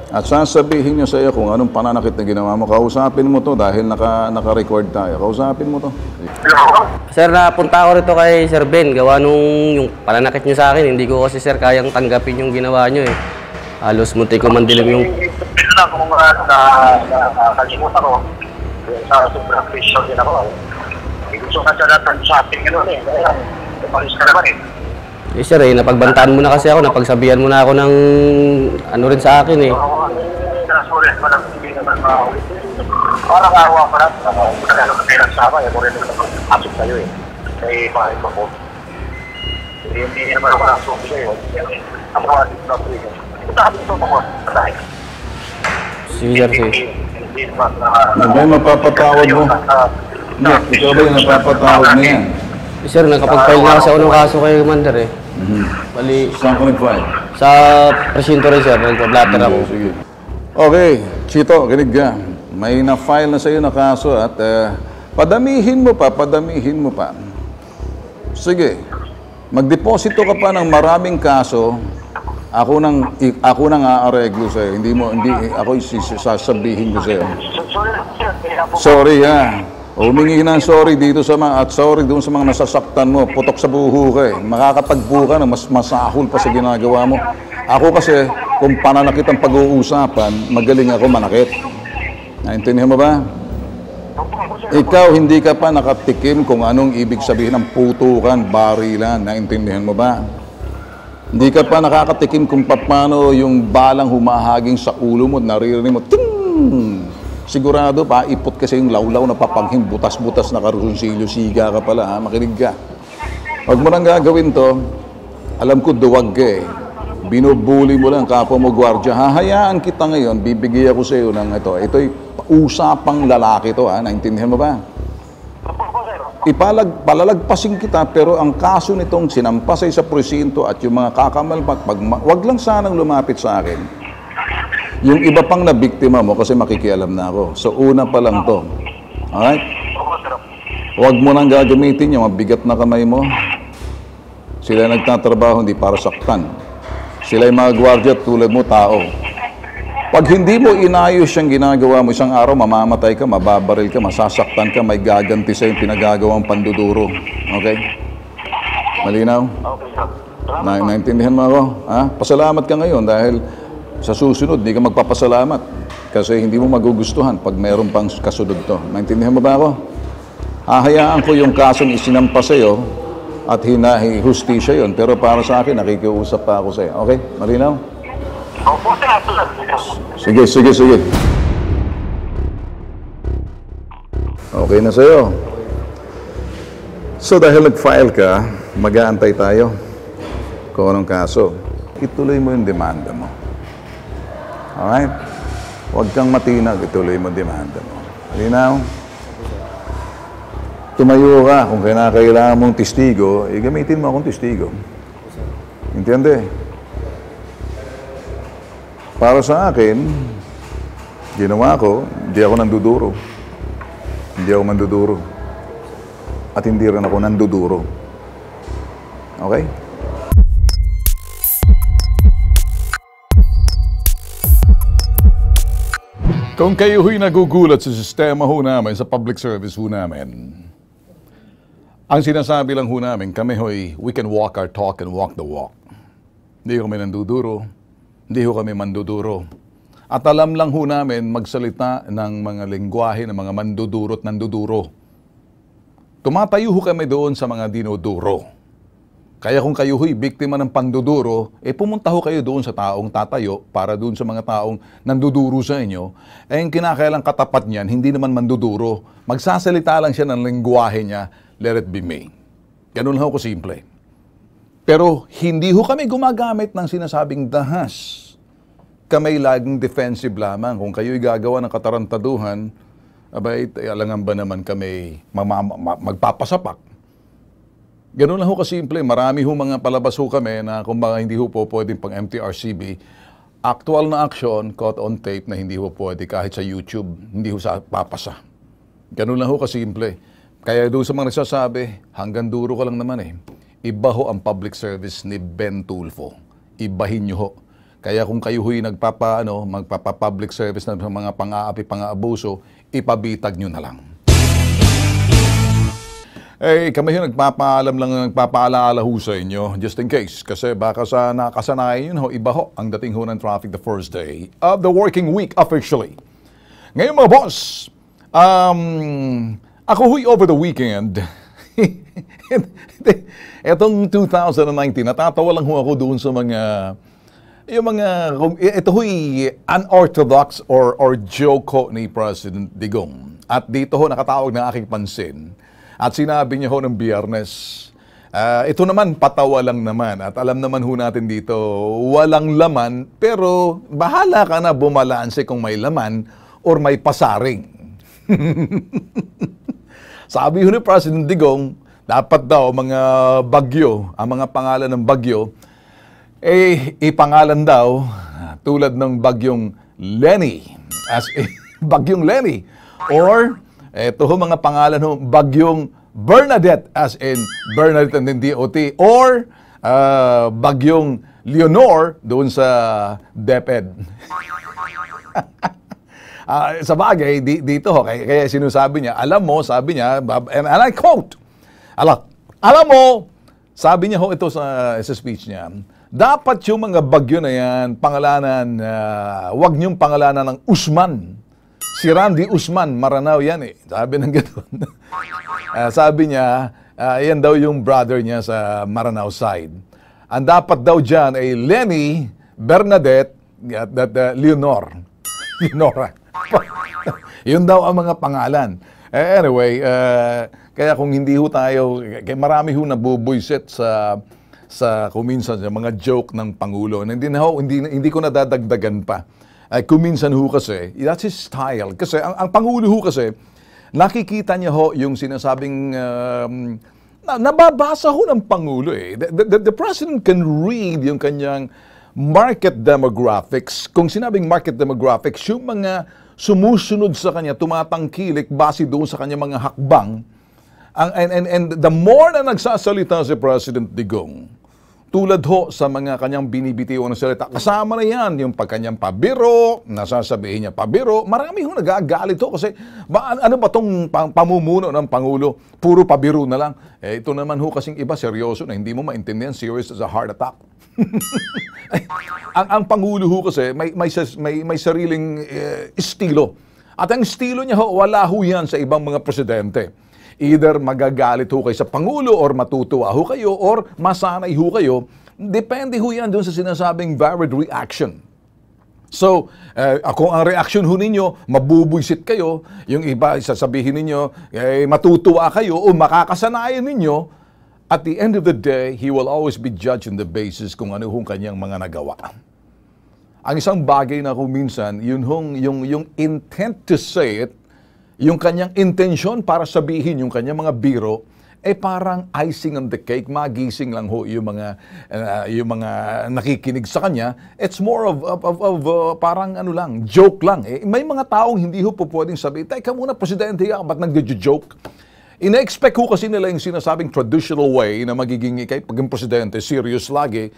At sasabihin niyo sa iyo kung anong pananakit na ginawa mo. Kausapin mo to dahil naka-record tayo. Kausapin mo to. Sir, napunta ako rito kay Sir Ben. Gawa nung yung pananakit niyo sa akin. Hindi ko kasi, sir, kayang tanggapin yung ginawa niyo eh. Halos munti ko mandilim yung... Ito lang kung nakalimutan ko. Sa sobrang pressure din ako. Gusto ka siya natin shopping gano'n eh. Kaya, palis ka naman eh. Eh sir, napagbantaan mo na kasi ako, napagsabihan mo na ako ng ano rin sa akin eh. Sorry, malang hindi naman makaulit. Parang awa pa lang. Kaya ka kailang sama, mo rin asok sa'yo eh. Kaya bakit ko. Hindi naman ako nasok sa'yo. Ang mga dito na po yun. Ito sabi ito ako. Sige sir, sige. May mapapatawad mo. Ikaw ba yung napapatawad na yan? Eh sir, nakapag-file na kasi ako ng kaso kay Commander eh. Bali, Saan ka nag-file? sa presinto rin sir, nagpa-blatter ako. Sige. Okay, Chito, kinig ka. May na-file na sa'yo na kaso at padamihin mo pa. Sige, magdeposito ka pa ng maraming kaso, ako nang aareglo sa'yo. Ako sasabihin ko sa'yo. Sorry ha. Humingi ng sorry dito sa mga, at sorry doon sa mga nasasaktan mo. Putok sa buho ka eh. Makakatagpo ka na mas masahol pa sa ginagawa mo. Ako kasi, kung pananakit ang pag-uusapan, magaling ako manakit. Naintindihan mo ba? Ikaw, hindi ka pa nakatikim kung anong ibig sabihin ng putukan, barilan. Naintindihan mo ba? Hindi ka pa nakakatikim kung paano yung balang humahaging sa ulo mo at naririnig mo, ting! Sigurado pa, ipot kasi yung lawlaw na papanghing, butas-butas na karusilyo, siga ka pala, ha? Makinig ka. Huwag mo nang gagawin to, alam ko duwag ka eh. Binubuli mo lang, kapwa mo gwardya. Hahayaan kita ngayon, bibigay ako sa iyo ng ito. Ito'y usapang lalaki to, ha? Naintindihan mo ba? Palalagpasin kita, pero ang kaso nitong sinampasay sa presinto at yung mga kakamalpat, wag lang sanang lumapit sa akin. Yung iba pang na biktima mo kasi makikialam na ako. So una pa lang to. Alright? Huwag mo nang gagamitin yung mabigat na kamay mo. Sila nagtatrabaho hindi para saktan. Sila yung mga gwardya tulad mo, tao. Pag hindi mo inayos yung ginagawa mo, isang araw mamamatay ka, mababaril ka, masasaktan ka, may gaganti sa yung pinagagawang panduduro. Okay? Malinaw? Naintindihan mo ako? Ha? Pasalamat ka ngayon dahil sa susunod, hindi ka magpapasalamat kasi hindi mo magugustuhan pag mayroon pang kasunod to. Naintindihan mo ba ako? Hahayaan ko yung kasong isinampa sa'yo at hinahustisya yun. Pero para sa akin, nakikiusap pa ako sa'yo. Okay? Malinaw? Sige. Okay na sa'yo. So dahil nag-file ka, mag-aantay tayo kung anong kaso. Ituloy mo yung demanda mo. Alright? Huwag kang matinag, ituloy mo demanda mo. Malinaw? Tumayo ka, kung kailangan mong testigo, gamitin mo akong testigo. Intindi? Para sa akin, ginawa ko, hindi ako nanduduro. Hindi ako manduduro. At hindi rin ako nanduduro. Okay? Kung kayo ho'y nagugulat sa sistema ho namin, sa public service ho namin, ang sinasabi lang ho namin, kami ho'y we can walk our talk and walk the walk. Hindi ho kami nanduduro, hindi ho kami manduduro. At alam lang ho namin magsalita ng mga lengguwahe ng mga manduduro at nanduduro. Tumatayo ho kami doon sa mga dinuduro. Kaya kung kayo ho'y biktima ng panduduro, pumunta ho kayo doon sa taong tatayo para doon sa mga taong nanduduro sa inyo. Ang kinakailang katapat niyan, hindi naman manduduro. Magsasalita lang siya ng lengguwahe niya, let it be me. Ganun lang ho simple. Pero hindi ho kami gumagamit ng sinasabing dahas. Kami laging defensive lamang. Kung kayo'y gagawa ng katarantaduhan, abay, alangan ba naman kami magpapasapak? Ganun lang ho kasimple. Marami ho mga palabas ho kami na kumbaga hindi ho po pwedeng pang MTRCB. Actual na action, caught on tape na hindi ho pwede kahit sa YouTube. Hindi ho sa papasa. Ganun lang ho kasimple. Kaya doon sa mga nagsasabi, hanggang duro ka lang naman eh. Iba ho ang public service ni Ben Tulfo. Ibahin nyo ho. Kaya kung kayo ho'y magpapa-public service na mga pang-aapi, pang-aabuso, ipabitag nyo na lang. Kami yung nagpapaalala ho sa inyo, just in case. Kasi baka sa nakasanayan yun ho, iba ho ang dating ho ng traffic the first day of the working week officially. Ngayon mga boss, ako ho'y over the weekend, etong 2019, natatawa lang ho ako doon sa ito ho'y unorthodox or joke ho ni President Digong. At dito ho nakatawag ng aking pansin. At sinabi niya ho ng Biyernes, ito naman patawa lang naman. At alam naman ho natin dito, walang laman, pero bahala ka na bumalanse kung may laman or may pasaring. Sabi ho ni President Digong, dapat daw mga bagyo, ang mga pangalan ng bagyo, ipangalan daw tulad ng bagyong Lenny, as bagyong Lenny, or ito ho mga pangalan ho, bagyong Bernadette, as in Bernadette and DOT, or bagyong Leonor doon sa DepEd. Sa bagay, dito ho, kaya sinusabi niya, alam mo, sabi niya, and I quote, alam mo, sabi niya ho ito sa speech niya, dapat yung mga bagyo na yan, pangalanan, wag niyong pangalanan ng Usman. Si Randy Usman, Maranao yan eh. Sabi ng gano'n. Sabi niya, yan daw yung brother niya sa Maranao side. Ang dapat daw dyan ay Lenny, Bernadette, at Leonor. Leonora. Yun daw ang mga pangalan. Anyway, kaya kung hindi ho tayo, marami ho nabubuisit sa kuminsan sa mga joke ng Pangulo. Hindi ko nadadagdagan pa. Kuminsan ho kasi, that's his style. Kasi ang Pangulo ho kasi, nakikita niya ho yung sinasabing, nababasa ho ng Pangulo eh. The President can read yung kanyang market demographics. Kung sinabing market demographics, yung mga sumusunod sa kanya, tumatangkilik base doon sa kanyang mga hakbang. And the more na nagsasalita si President Digong, tulad ho sa mga kanyang binibitiwan ng salita, kasama na yan yung pagkanyang pabiro, nasasabihin niya pabiro, marami ho nagagalit ho kasi ano ba tong pamumuno ng Pangulo? Puro pabiro na lang. Ito naman ho kasing iba, seryoso na hindi mo maintindihan, serious as a heart attack. ang Pangulo ho kasi may sariling estilo. At ang estilo niya ho, wala ho yan sa ibang mga presidente. Either magagalit ho kayo sa Pangulo or matutuwa ho kayo or masanay ho kayo. Depende ho yan dun sa sinasabing varied reaction. So, kung ang reaction ho ninyo, mabubuysit kayo, yung iba sasabihin ninyo, matutuwa kayo o makakasanayan ninyo, at the end of the day, he will always be judged on the basis kung ano hong kanyang mga nagawa. Ang isang bagay na kung minsan, yung intent to say it, yung kanyang intensyon para sabihin yung kanyang mga biro, parang icing on the cake, magising lang ho yung mga nakikinig sa kanya. It's more of parang ano lang, joke lang. May mga taong hindi ho po pwedeng sabihin, teka muna, presidente ka, ba't nagjo-joke? Ina-expect ko kasi nila yung sinasabing traditional way na magiging paging presidente, serious lagi.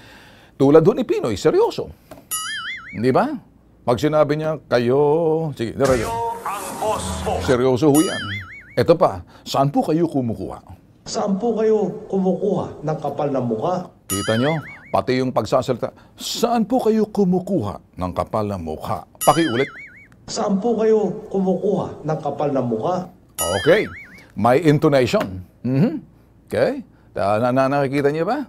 Tulad ho ni Pinoy, seryoso. Hindi ba? Pag sinabi niya, kayo, sige, seryoso ho yan. Ito pa, saan po kayo kumukuha? Saan po kayo kumukuha ng kapal na mukha? Kita nyo, pati yung pagsasalita, saan po kayo kumukuha ng kapal na mukha? Pakiulit. Saan po kayo kumukuha ng kapal na mukha? Okay. May intonation. Okay. Nakikita niyo ba?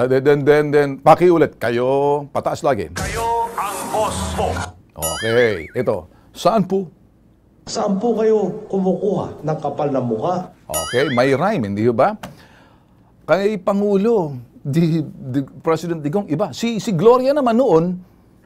Then, pakiulit. Kayo, pataas lagi. Kayo ang boss ko. Okay. Ito. Saan po? Saan po kayo kumukuha ng kapal na mukha? Okay. May rhyme, hindi ba? Kay Pangulo, President Digong, iba. Si Gloria naman noon,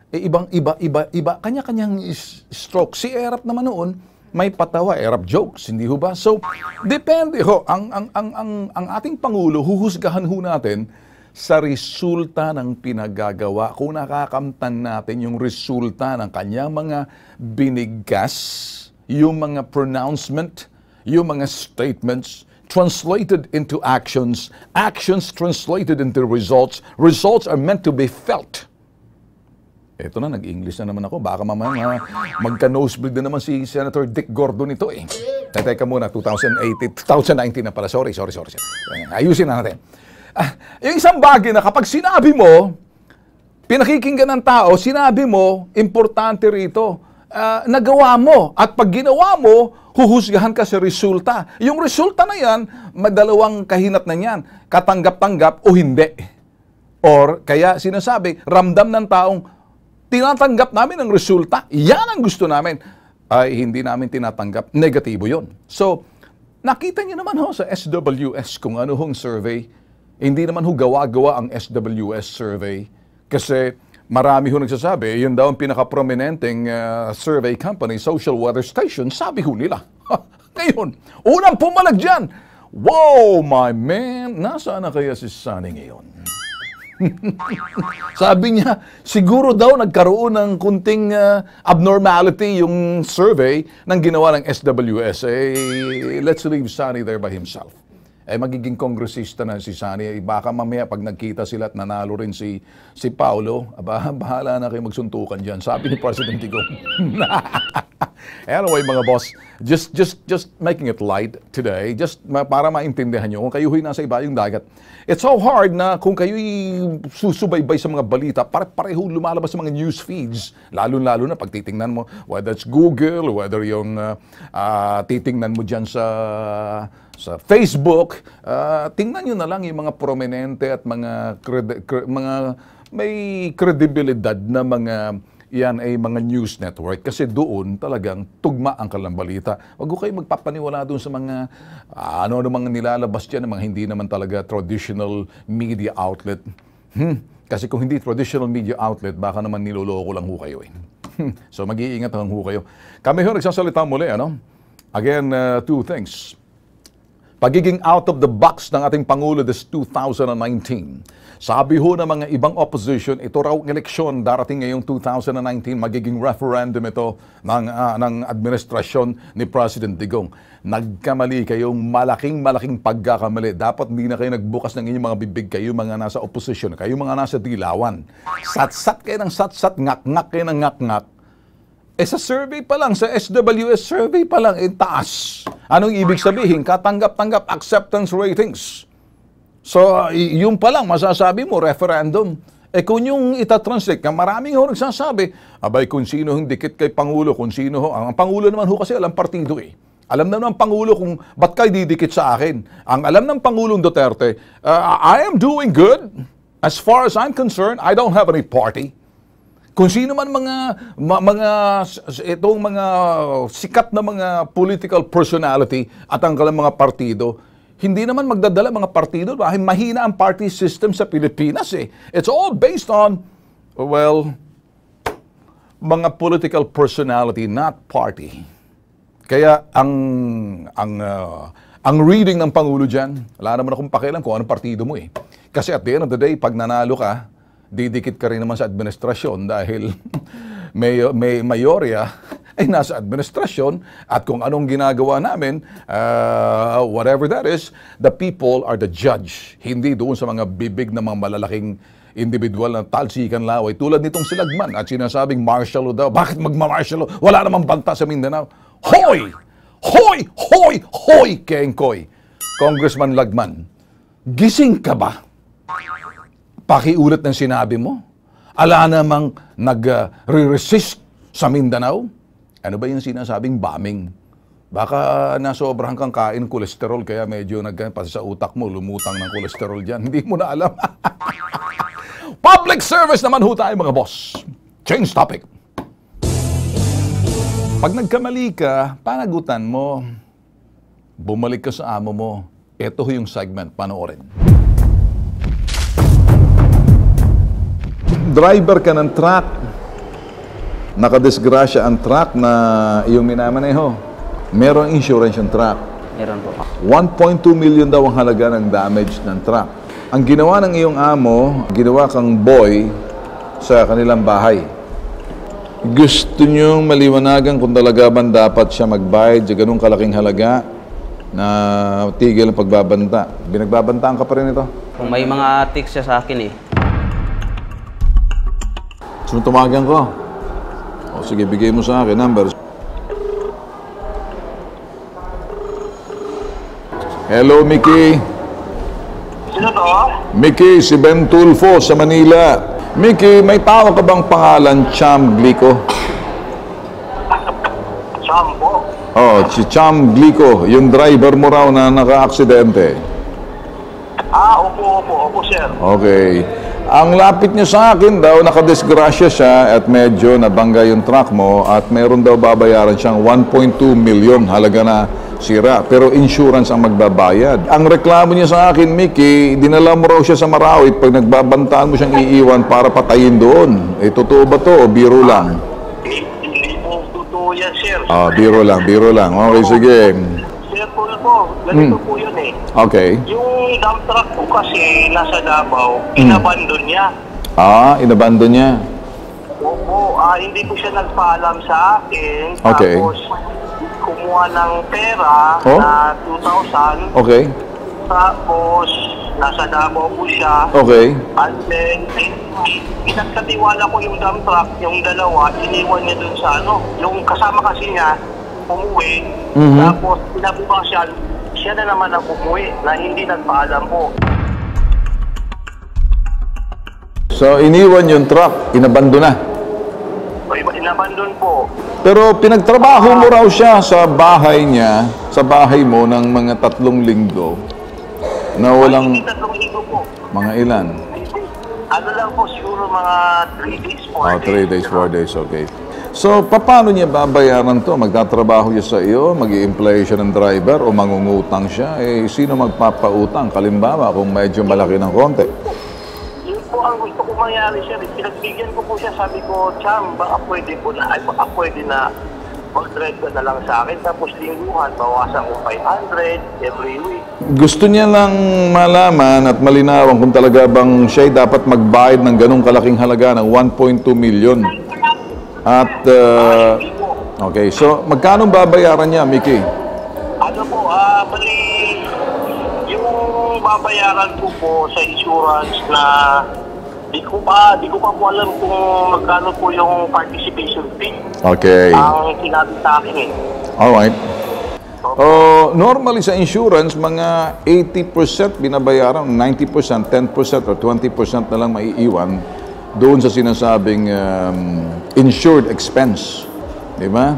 iba. Kanya-kanyang stroke. Si Erap naman noon, may patawa, Erap jokes, hindi ho ba? So, depende ho. Ang ating Pangulo, huhusgahan ho natin sa resulta ng pinagagawa. Kung nakakamtan natin yung resulta ng kanyang mga binigkas, yung mga pronouncement, yung mga statements, translated into actions, actions translated into results, results are meant to be felt. Eto na, nag-English na naman ako. Baka mamaya magka-nosebleed na naman si Senator Dick Gordon ito eh. Teka muna, 2019 na pala. Sorry. Ayusin na natin. Yung isang bagay na kapag sinabi mo, pinakikinggan ng tao, sinabi mo, importante rito, nagawa mo. At pag ginawa mo, huhusgahan ka sa resulta. Yung resulta na yan, madalawang kahinat na yan. Katanggap-tanggap o hindi. Or kaya sinasabi, ramdam ng taong, tinatanggap namin ang resulta. Yan ang gusto namin. Ay, hindi namin tinatanggap. Negatibo yon. So, nakita niyo naman ho sa SWS kung ano hong survey. Hindi naman ho gawa-gawa ang SWS survey. Kasi marami ho nagsasabi, yun daw ang pinaka-prominenteng survey company, Social Weather Station, sabi ho nila. Ngayon, unang pumalag dyan. Wow, my man, nasaan na kaya si Sunny ngayon? Sabi niya, siguro daw nagkaroon ng kunting abnormality yung survey ng ginawa ng SWS. Let's leave Sunny there by himself. Magiging kongresista na si Sunny. Baka mamaya pag nagkita sila at nanalo rin si Paulo, bahala na kayo magsuntukan dyan. Sabi ni President Digong. Anyway, mga boss, just making it light today, just para maintindihan nyo, kung kayo'y nasa ibayong dagat, it's so hard na kung kayo'y susubaybay sa mga balita, pareho lumalabas sa mga news feeds, lalo-lalo na pag titingnan mo, whether it's Google, whether yung titingnan mo dyan sa Facebook, tingnan nyo na lang yung mga prominente at mga may kredibilidad na mga yan ay mga news network kasi doon talagang tugma ang kalambalita. Wag ko kayo magpapaniwala doon sa mga ano mga nilalabas diyan ng mga hindi naman talaga traditional media outlet. Kasi kung hindi traditional media outlet, baka naman niloloko lang ho kayo eh. So mag-iingat lang ho kayo. Kami ho nagsasalita muli, ano? Again, two things. Pagiging out of the box ng ating Pangulo this 2019. Sabi ho ng mga ibang opposition, ito raw ng eleksyon darating ngayong 2019, magiging referendum ito ng administrasyon ni President Digong. Nagkamali kayong malaking pagkakamali. Dapat hindi na kayo nagbukas ng inyong mga bibig, kayo mga nasa opposition, kayo mga nasa dilawan. Satsat kayo ng satsat, ngak-ngak kayo ng ngak-ngak. Sa survey pa lang, sa SWS survey pa lang, taas. Anong ibig sabihin? Katanggap-tanggap acceptance ratings. So, yung pa lang, masasabi mo, referendum. Kung yung itatranslate, maraming ho nagsasabi, abay, kung sino yung dikit kay Pangulo, kung sino ho, ang Pangulo naman ho kasi alam partido eh. Alam na ng Pangulo kung ba't kayo didikit sa akin. Ang alam ng Pangulong Duterte, I am doing good. As far as I'm concerned, I don't have any party. Kung sino man itong mga sikat na mga political personality at ang kanilang mga partido, hindi naman magdadala mga partido dahil mahina ang party system sa Pilipinas eh. It's all based on, well, mga political personality, not party. Kaya ang reading ng Pangulo dyan, wala naman akong pakialam kung anong partido mo eh. Kasi at the end of the day, pag nanalo ka, didikit ka rin naman sa administrasyon dahil may mayorya, ay nasa administrasyon at kung anong ginagawa namin, whatever that is, the people are the judge. Hindi doon sa mga bibig ng mga malalaking individual na talsikan laway tulad nitong si Lagman at sinasabing martial law daw. Bakit magma-martial law? Wala namang banta sa Mindanao. Hoy! Hoy! Hoy! Hoy! Kengkoy! Congressman Lagman, gising ka ba? Pakiulit ng sinabi mo? Ala namang nag-resist sa Mindanao? Ano ba yung sinasabing bombing? Baka nasobrahan kang kain kolesterol kaya medyo pati sa utak mo, lumutang ng kolesterol dyan. Hindi mo na alam. Public service naman ho tayo mga boss. Change topic. Pag nagkamali ka, panagutan mo. Bumalik ka sa amo mo. Ito ho yung segment, panoorin. Driver ka ng truck. Nakadisgrasya ang truck na iyong minamaneho. Merong insurance yung truck. Meron po. 1.2 million daw ang halaga ng damage ng truck. Ang ginawa ng iyong amo, ginawa kang boy sa kanilang bahay. Gusto niyong maliwanagan kung talaga ba dapat siya magbayad sa ganung kalaking halaga na tigil ang pagbabanta. Binagbabantaan ka pa rin ito? Kung may mga tics siya sa akin eh. So, tumagan ko. O sige, bigay mo sa akin number. Hello, Mickey. Sino to? Mickey, si Ben Tulfo sa Manila. Mickey, may tao ka bang pangalan Cham Glico? Sampo. Oh, si Cham Glico, yung driver mo raw na naka-aksidente. Opo, sir. Okay. Ang lapit niya sa akin daw, nakadisgrasya siya at medyo nabangga yung truck mo at meron daw babayaran siyang 1.2 million halaga na sira. Pero insurance ang magbabayad. Ang reklamo niya sa akin, Mickey, dinala mo raw siya sa Marawit pag nagbabantaan mo siyang iiwan para patayin doon. Eh, totoo ba to o biro lang? Hindi po totoo yan, sir. Biro lang. Okay, sige. Sir po, ganito po yun eh. Okay. Yung dump truck po kasi nasa Davao, inabandon niya. Inabandon niya. Opo, hindi po siya nagpaalam sa akin. Okay. Tapos, kumuha ng pera na 2,000. Okay. Tapos, nasa Davao po siya. Okay. And then, pinagkatiwala ko yung dump truck, yung dalawa, iniwan niya dun sa yung kasama kasi niya, umuwi. Tapos, pinabukasan, siya na naman ang umuwi na hindi nagpaalam po. So, iniwan yung truck, inabando na. Inabandon po. Pero pinagtrabaho mo raw siya sa bahay niya, sa bahay mo ng mga 3 linggo na walang Hindi 3 linggo po. mga ilan? Ano lang po, siguro mga 3 days, 4 days. 3 days, 4 days, okay. So, paano niya babayaran to? Magtatrabaho siya sa iyo, mag-i-employ siya ng driver o mangungutang siya? Eh, sino magpapautang? Kalimbawa, kung medyo malaki ng konti. Yun po ang gusto ko mangyari, sir. Pinagbigyan ko po siya, sabi ko, Cham, baka pwede na mag-drive ka na lang sa akin. Tapos lingguhan, bawasan ko 500 every week. Gusto niya lang malaman at malinawan kung talaga bang siya'y dapat magbayad ng ganong kalaking halaga ng 1.2 million. At, okay, so magkano babayaran niya, Mickey? Ano po, bali, yung babayaran ko po sa insurance na di ko pa po alam kung magkano po yung participation fee. Okay. Ang sinabi sa akin eh. Alright. Normally sa insurance, mga 80% binabayaran, 90%, 10% or 20% na lang maiiwan doon sa sinasabing insured expense. Di ba?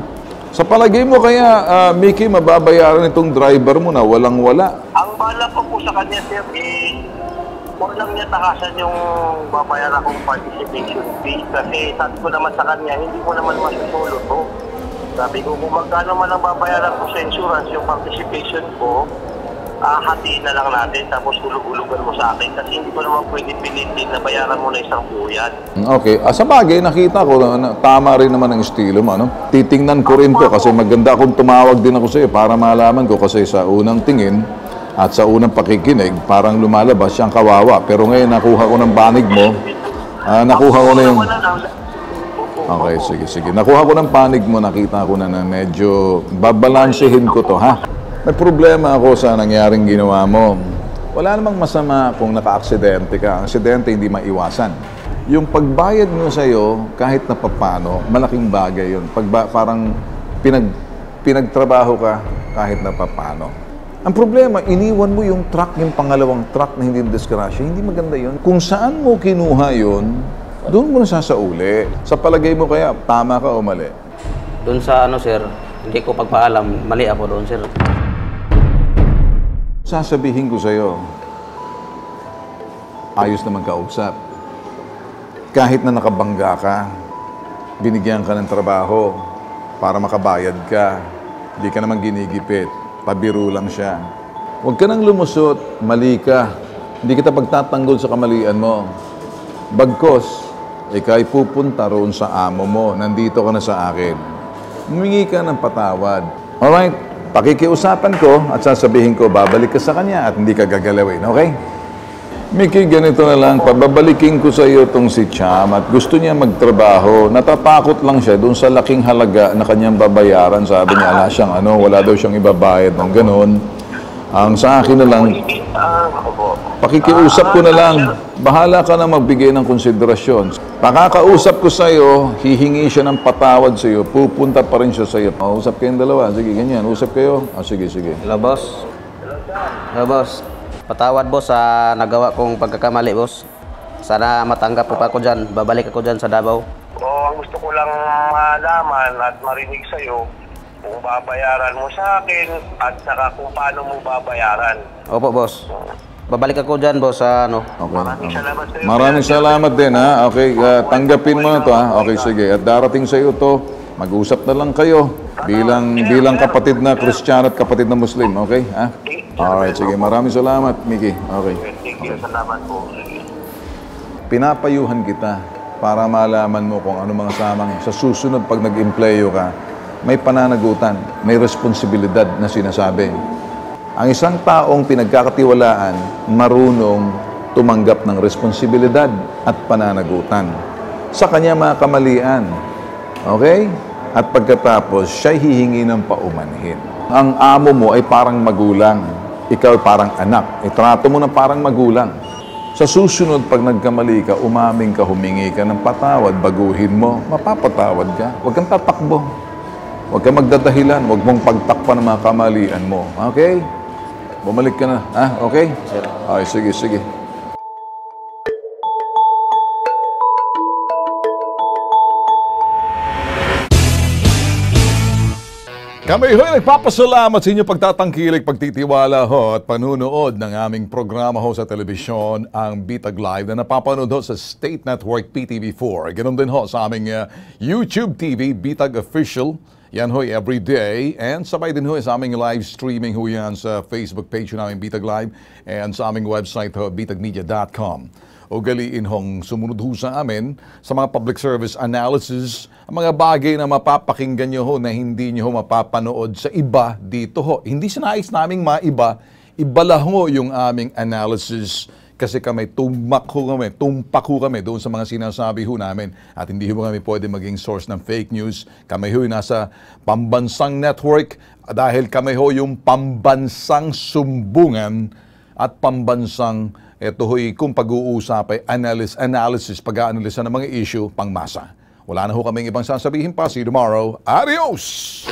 Sa palagay mo kaya, Mickey, mababayaran itong driver mo na walang-wala? Ang bala ko po sa kanya, sir, huwag lang niya takasan yung babayaran kong participation fee kasi sabi ko naman sa kanya, hindi ko naman masusulo to. Sabi ko, kung magkano man ang babayaran ko sa insurance, yung participation ko, hatiin na lang natin tapos hulug-hulugan mo sa akin kasi hindi ko naman pwede pilitin na bayaran mo na isang buo yan. Okay. Sa bagay, nakita ko na tama rin naman ang estilo mo. Ano? Titingnan ko rin to kasi maganda kung tumawag din ako sa iyo para malaman ko kasi sa unang tingin at sa unang pakikinig, parang lumalabas siyang kawawa. Pero ngayon, nakuha ko ng banig mo. Nakuha ko na yung... Opo, Okay, sige, sige. Nakuha ko ng panig mo, nakita ko na medyo babalansehin ko to, ha? May problema ako sa nangyaring ginawa mo. Wala namang masama kung naka-aksidente ka. Ang aksidente hindi maiwasan. Yung pagbayad mo sa'yo, kahit na papano, malaking bagay yun. Parang pinagtrabaho ka kahit na papano. Ang problema, iniwan mo yung truck, yung pangalawang truck na hindi diskrasya. Hindi maganda yun. Kung saan mo kinuha yun, doon mo nasasauli. Sa palagay mo kaya, tama ka o mali? Doon sa sir, hindi ko pagpaalam, mali ako doon, sir. Sasabihin ko sa'yo, ayos naman kausap. Kahit na nakabangga ka, binigyan ka ng trabaho para makabayad ka. Hindi ka naman ginigipit. Pabiro lang siya. Huwag ka nang lumusot, mali ka. Hindi kita pagtatanggol sa kamalian mo. Bagkos, ika'y pupunta roon sa amo mo. Nandito ka na sa akin. Humingi ka ng patawad. Alright, pakikiusapan ko at sasabihin ko, babalik ka sa kanya at hindi ka gagalawin, okay? Mickey, ganito na lang, pababalikin ko sa iyo itong si Cham at gusto niya magtrabaho. Natatakot lang siya doon sa laking halaga na kanyang babayaran. Sabi niya, wala daw siyang ibabayad ng ganun. Ang sa akin na lang, pakikiusap ko na lang, bahala ka na magbigay ng konsiderasyon. Pakakausap ko sa iyo, hihingi siya ng patawad sa iyo, pupunta pa rin siya sa iyo. Usap kayong dalawa, sige, ganyan, usap kayo. Sige, sige. Hello, boss. Hello, boss. Patawad, boss, sa nagawa kong pagkakamali, boss. Sana matanggap po pa ako dyan. Babalik ako dyan sa Davao. Ang gusto ko lang malaman at marinig sa'yo kung babayaran mo sa akin at saka kung paano mo babayaran. Opo, boss. Babalik ako dyan, boss, sa Okay. Maraming salamat sa'yo. Maraming salamat din, ha? Okay, tanggapin mo na to, ha? Okay, sige. At darating sa iyo to, mag-usap na lang kayo bilang kapatid na Kristiyano at kapatid na Muslim, okay? Ha? Alright, sige. Maraming salamat, Mickey. Okay. Sige, salamat po. Pinapayuhan kita para malaman mo kung ano mga samang sa susunod pag nag-empleyo ka, may pananagutan, may responsibilidad na sinasabi. Ang isang taong pinagkakatiwalaan, marunong tumanggap ng responsibilidad at pananagutan sa kanya mga kamalian. Okay? At pagkatapos, siya'y hihingi ng paumanhin. Ang amo mo ay parang magulang. Ikaw ay parang anak. Itrato mo na parang magulang. Sa susunod, pag nagkamali ka, umaming ka, humingi ka ng patawad, baguhin mo, mapapatawad ka. Huwag kang tatakbo. Huwag kang magdadahilan. Huwag mong pagtakpan ng mga kamalian mo. Okay? Bumalik ka na. Okay? Sir. Okay, sige, sige. Kami ho'y nagpapasalamat sa inyong pagtatangkilik, pagtitiwala ho at panunood ng aming programa ho sa telebisyon, ang Bitag Live na napapanood ho sa State Network PTV4. Ganun din ho sa aming YouTube TV, Bitag Official. Yan ho'y everyday. And sabay din ho sa aming live streaming ho yan sa Facebook page namin Bitag Live and sa aming website ho, bitagmedia.com. Ugaliin hong sumunod ho sa amin sa mga public service analysis, ang mga bagay na mapapakinggan nyo ho na hindi nyo ho mapapanood sa iba dito ho. Hindi sinais naming maiba, ibala ho yung aming analysis kasi tumpak ho kami doon sa mga sinasabi ho namin at hindi ho kami pwede maging source ng fake news. Kami ho nasa pambansang network dahil kami ho yung pambansang sumbungan at pambansang ito ho'y kung pag-uusap ay analysis, pag-aanalisa ng mga issue, pangmasa. Wala na ho kaming ibang sasabihin pa. See you tomorrow. Adios!